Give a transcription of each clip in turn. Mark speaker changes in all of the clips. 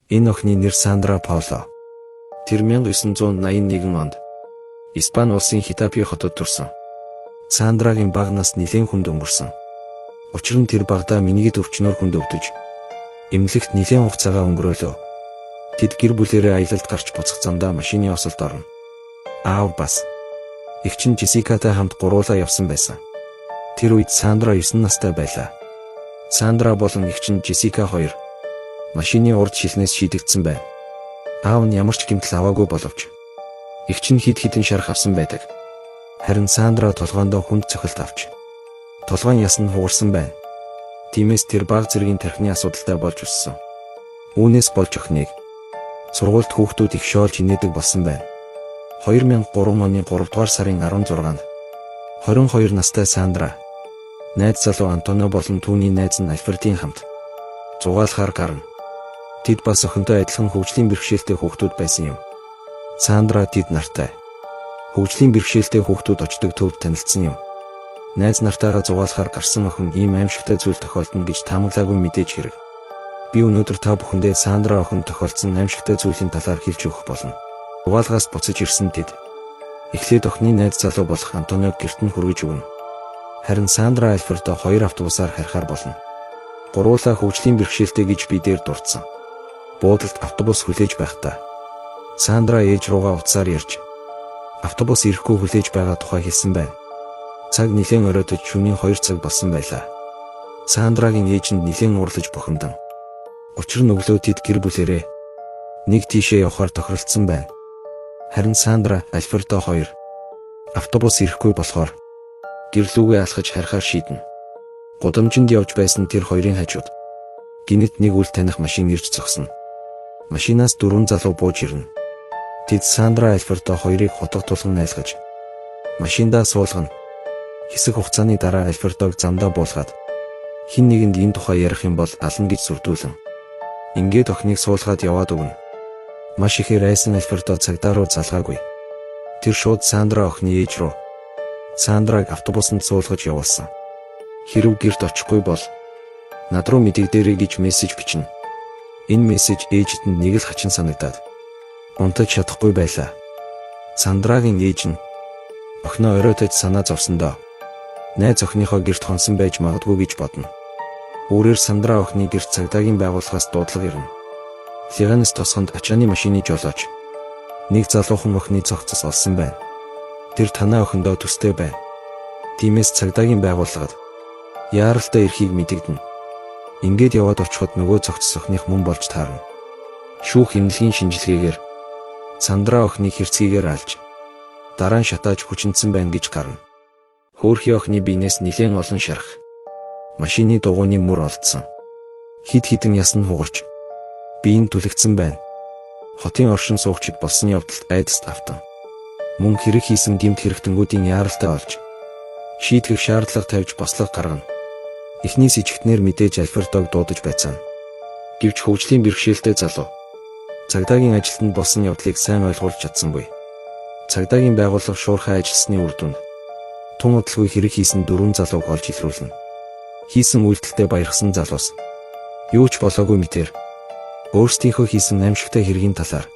Speaker 1: Энэ охины нэр Сандра Пауло. Тэр 1981 онд Испани улсын Хитапи хотод төрсөн. Сандрагийн бага нас нэлээд хүнд өнгөрсөн. Учир нь тэр багада минийгэд өвчнөр хүнд өвдөж, эмнэлэгт нэлээд хугацаагаа өнгөрөөлөө. Тэд гэр бүлээрээ аялалд гарч буцах замдаа машины осолд орно. Аав бас эгчин Жессикатай хамт гуруулаа явсан байсан. Тэр үед Сандра 9 настай байлаа. Сандра болон эгчин Жессика хоёр машины урд шилнээс шийдэгдсэн байна. Аав нь ямар ч гэмтэл аваагүй боловч эгчин хид хідэн шарх авсан байдаг. Харин Сандра толгоондоо хүнд цохилт авч толгойн яс нь хугарсан байна. Тиймээс тэр баг зэргийн тархины асуудалтай болж өссөн. Үүнээс болж охиныг сургуульд хүүхдүүд их шоолж инээдэг болсон байна. 2003 оны 3 дугаар сарын 16-нд 22 настай Сандра найз залуу Антонио болон түүний найз нь Альфредийн хамт зугаалахаар гарна. Тэд бас охинтой адилхан хөгжлийн бэрхшээлтэй хүүхдүүд байсан юм. Сандра тэд нартай хөгжлийн бэрхшээлтэй хүүхдүүд очдог төвд танилцсан юм. Найз нартайгаа зугаалахаар гарсан охин ийм аимшигтай зүйл тохиолдно гэж таамаглаагүй мэдээж хэрэг. Би өнөөдөр та бүхэндээ Сандра охин тохиолдсон аимшигтай зүйлийн талаар хэлж өгөх болно. Зугаалгаас буцаж ирсэн тэд эхлээд охины найз залуу болох Антониог гэрт нь хүргэж өгнө. Харин Сандра Альфредо 2 автобусаар харихаар болно. Гуруулаа хөгжлийн бэрхшээлтэй гэж би дээр дурдсан. Буудалд автобус хүлээж байхдаа Сандра ээж руугаа уцаар ярьж автобус ирэхгүй хүлээж байгаа тухай хэлсэн байна. Цаг нэлээд оройдож шөнийн 2 цаг болсон байлаа. Сандрагийн ээж нь нэлээд урлаж бухимдан. Учир нь өглөө тэд гэр бүлэрээ нэг тийшээ явахаар тохиролцсон байна. Харин Сандра Альфредо 2 автобус ирэхгүй болохоор гэрлүүгээ алхаж харихаар шийднэ. Гудамжинд явж байсан тэр хоёрын хажууд гинэт нэг үл таних машин ирж зогсно. Машинаас 4 залуу бууж ирнэ. Тэд Сандра Альфредо 2-ыг хотго тулган айлгаж машиндаа суулгана. Хэсэг хугацааны дараа Альфредог замдаа буулгаад хин нэгэнд энэ тухай ярих юм бол ална гэж сүрдүүлэн ингээд охиныг суулгаад яваад өгнө. Маш ихээр айсан Альфредо цагдаа руу залгаагүй. Тэр шууд Сандра охины ээж руу Сандраг автобусанд суулгаж явуулсан. Хэрв гэрт очихгүй бол над руу мэдэгдээрэй гэж мессеж бичнэ. Энэ мессеж ээжид нь нэг л хачин санагдаад унтаж чадахгүй байлаа. Сандрагийн ээж нь охиноо оройтож санаа зовсондоо найз охиныхоо гэрт хонсон байж магадгүй гэж бодно. Өөрөөр Сандра охины гэрт цагдаагийн байгууллагаас дуудлага ирнэ. Лиганес тосгонд ачааны машины жолооч нэг залуухан охины цогцос олсон байна. Тэр танаа охиндоо төстэй байна. Тиймээс цагдаагийн байгууллагад яаралтай эрхийг мэдэгдэнэ. Ингээд яваад очиход нөгөө цогцос охиных мөн болж таарна. Шүүх эмнэлгийн шинжилгээгээр Сандра охиныг хэрцгийгээр алж дараа нь шатааж хүчнэсэн байна гэж гарна. Хөөрхий охины биенээс нэлээд олон шарх машины дугуйны мөр олдсон. Хид хідэн ясн хугарч биеийн түлэгдсэн байна. Хотын оршин суугчид болсон явдалд айдаст автан мөн хэрэг хийсэн гэмт хэрэгтэнгүүдийн яаралтай олж шийтгэх шаардлага тавьж бослого гаргана. Эхний с ижигтнэр мэдээж Альфредог дуудаж байцаана. Гэвч хөгжлийн бэрхшээлтэй залуу цагдаагийн ажилтнанд болсон явдлыг сайн ойлгуулж чадсангүй. Цагдаагийн байгууллага шуурхай ажилласны үр дүнд тун удалгүй хэрэг хийсэн 4 залууг олж илрүүлнэ. Хийсэн үйлдэлтэй баярхсан залуус юу ч болоогүй мэтэр өөрсдийнхөө хийсэн аимшигтай хэргийн талаар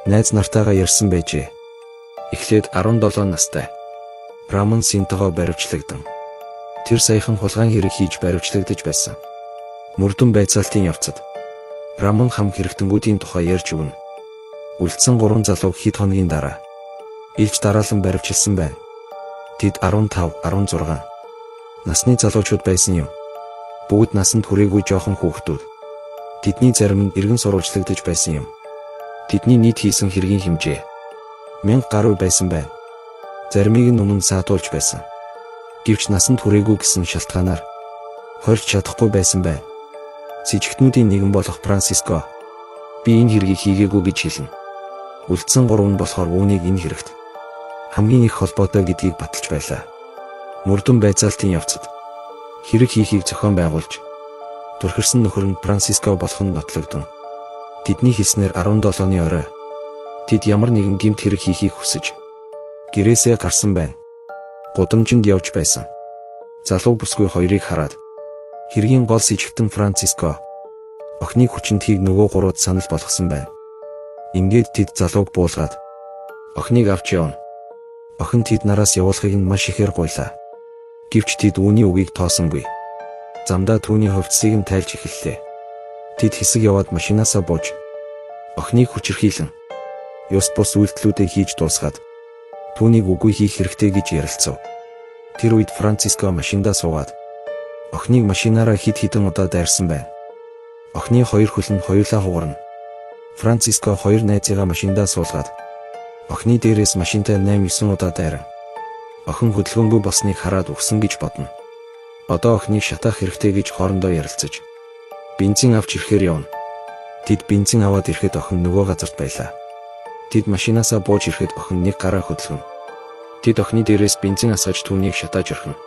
Speaker 1: найз нартайгаа ярьсан байжээ. Эхлээд 17 настай Рамон Синтого баривчлагдан. Тэр саяхан хулгайн хэрэг хийж баривчлагдаж байсан. Мөрдөн байцаалтын явцад Рамон хам хэрэгтэнгүүдийн тухай ярьж өгнө. Үлдсэн 3 залууг хэд хоногийн дараа илж дараалан баривчилсан байна. Тэд 15, 16 насны залуучууд байсан юм. Бүгд насанд хүрээгүй жоохон хүүхдүүд. Тэдний зарим нь иргэн сурвалжлагдаж байсан юм. Тэдний нийт хийсэн хэргийн хэмжээ 1000 гаруй байсан байна. Заримыг нь өмнө саатуулж байсан. Гэвч насанд хүрээгүй гэсэн шалтгаанаар хорьж чадахгүй байсан байна. Сэжигтнүүдийн нэгэн болох Франциско би энэ хэргийг хийгээгүй гэж хэлнэ. Үлдсэн 3 нь болохоор үүнийг энэ хэрэгт хамгийн их холбоотой гэдгийг баталж байлаа. Мөрдөн байцаалтын явцад хэрэг хийхийг зохион байгуулж турхирсан нөхөр нь Франциско болох нь нотлогдсон. Тэдний хэлснээр 17-ны орой тэд ямар нэгэн гэмт хэрэг хийхийг хүсэж гэрээсээ гарсан байна. Гудамжинд явж байсан залуу бүсгүй хоёрыг хараад хэргийн гол сэжигтэн Франциско Охины хүчинтгийг нөгөө гурууд санал болгосон байна. Ингээд тэд залууг буулгаад охиныг авч явна. Охин тэд нараас явуулахыг нь маш ихээр гуйлаа. Гэвч тэд үүний үгийг тоосонгүй. Замдаа түүний хувцсыг нь тайлж эхэллээ. Тэд хэсэг яваад машинаасаа бууж охиныг хүчирхийлэн ёс бус үйлдэлүүдээ хийж дуусгаад түүнийг үгүй хийх хэрэгтэй гэж ярилцав. Тэр үед Франциско машиндаа суугаад охиныг машинаараа хэд хэдэн удаа дайрсан байна. Охины хоёр хөл нь хоёулаа хугарна. Франциско хоёр найзыгаа машиндаа суулгаад охины дээрээс машинтай 8-9 удаа дайран. Охин хөдөлгөөнгүй болсныг хараад үхсэн гэж бодно. Одоо охиныг шатаах хэрэгтэй гэж хоорондоо ярилцаж бензин авч ирэхээр явна. Тэд бензин аваад ирэхэд охин нөгөө газарт байлаа. Тэд машинаасаа бууж ирэхэд охин нэг гараа хөдөлгөн. Тэд охины дээрээс бензин асгаж түүнийг шатааж орхино.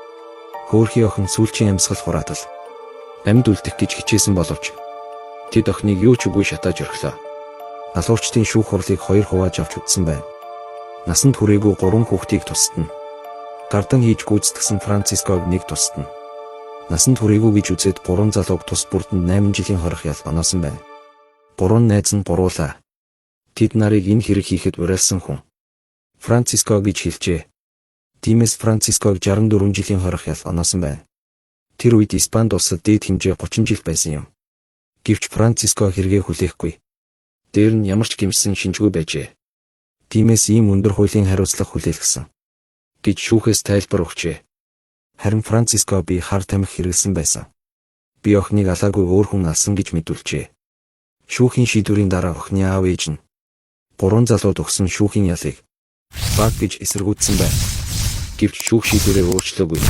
Speaker 1: Хөөрхий охин сүүлчийн амьсгал хураатал амьд үлдэх гэж хичээсэн боловч тэд охиныг юу ч үгүй шатааж орхилоо. Алуурчдын шүүх хурлыг 2 хувааж авч үтсэн байна. Насанд хүрээгүй 3 хүүхдийг тусдна. Гардан хийж гүйцэтгсэн Франциског нэг тусдна. Насанд хүрээгүй гэж үзээд 3 залууг тус бүрдэнд 8 жилийн хорих ял оноосон байна. 3 найз нь буруулаа. Тэд нарыг энэ хэрэг хийхэд уриалсан хүн Франциско гэж хэлжээ. Тиймээс Франциског 64 жилийн хорих ял оноосон байна. Тэр үед Испанид улсад дээд хэмжээ 30 жил байсан юм. Гэвч Франциско хэрэгээ хүлээхгүй. Дээр нь ямар ч гэмшсэн шинжгүй байжээ. Тиймээс ийм өндөр хуулийн хариуцлага хүлээлгэсэн гэж шүүхээс тайлбар өгчээ. Харин Франциско би хар тамхи хэрэглэсэн байсан. Би охиныг алаагүй өөр хүн алсан гэж мэдүүлжээ. Шүүхийн шийдвэрийн дараа охины аав ээж нь 3 залууд өгсөн шүүхийн ялыг баг гэж эсэргүүцсэн байна. Гэвч шүүх шийдвэрээ өөрчлөөгүй.